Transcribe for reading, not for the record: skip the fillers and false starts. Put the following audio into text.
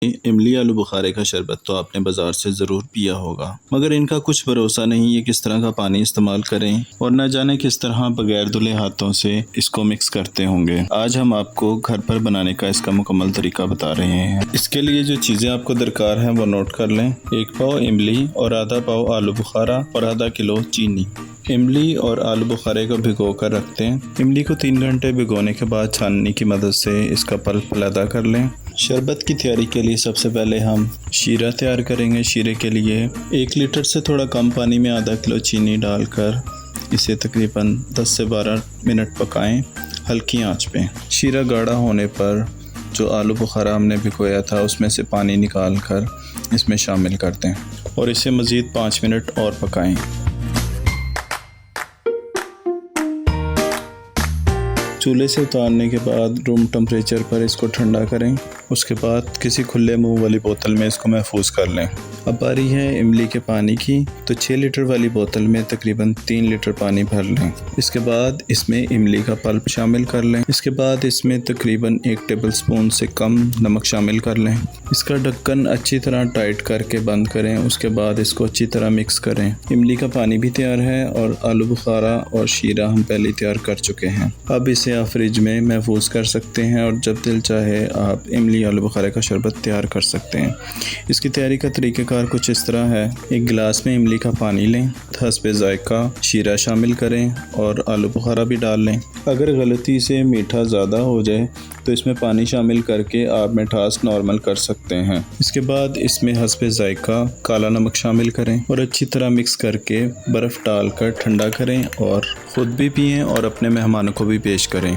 इमली आलू बुखारे का शरबत तो आपने बाज़ार से ज़रूर पिया होगा, मगर इनका कुछ भरोसा नहीं ये किस तरह का पानी इस्तेमाल करें और न जाने किस तरह बगैर धुले हाथों से इसको मिक्स करते होंगे। आज हम आपको घर पर बनाने का इसका मुकम्मल तरीका बता रहे हैं। इसके लिए जो चीज़ें आपको दरकार हैं वो नोट कर लें। 1 पाव इमली और आधा पाव आलू बुखारा और आधा किलो चीनी। इमली और आलू बुखारे को भिगो कर रखते हैं। इमली को 3 घंटे भिगोने के बाद छाननी की मदद से इसका पल्प अलग कर लें। शरबत की तैयारी के लिए सबसे पहले हम शीरा तैयार करेंगे। शीरे के लिए 1 लीटर से थोड़ा कम पानी में आधा किलो चीनी डालकर इसे तकरीबन 10 से 12 मिनट पकाएं हल्की आंच पे। शीरा गाढ़ा होने पर जो आलू बुखारा हमने भिगोया था उसमें से पानी निकाल कर इसमें शामिल कर दें और इसे मज़ीद 5 मिनट और पकाएं। चूल्हे से उतारने के बाद रूम टेम्परेचर पर इसको ठंडा करें। उसके बाद किसी खुले मुंह वाली बोतल में इसको महफूज कर लें। अब बारी है इमली के पानी की, तो 6 लीटर वाली बोतल में तकरीबन 3 लीटर पानी भर लें। इसके बाद इसमें इमली का पल्प शामिल कर लें। इसके बाद इसमें तकरीबन 1 टेबलस्पून से कम नमक शामिल कर लें। इसका ढक्कन अच्छी तरह टाइट करके बंद करें। उसके बाद इसको अच्छी तरह मिक्स करें। इमली का पानी भी तैयार है और आलू बुखारा और शीरा हम पहले तैयार कर चुके हैं। अब इसे आप फ्रिज में महफूज कर सकते हैं और जब दिल चाहे आप इमली आलू बुखारे का शरबत तैयार कर सकते हैं। इसकी तैयारी का तरीक़ाकार कुछ इस तरह है। एक गिलास में इमली का पानी लें, हस्बे ज़ायक़ा शीरा शामिल करें और आलू बुखारा भी डाल लें। अगर गलती से मीठा ज़्यादा हो जाए तो इसमें पानी शामिल करके आप मिठास नॉर्मल कर सकते हैं। इसके बाद इसमें हस्बे ज़ायक़ा काला नमक शामिल करें और अच्छी तरह मिक्स करके बर्फ़ डालकर ठंडा करें और ख़ुद भी पिएं और अपने मेहमानों को भी पेश करें।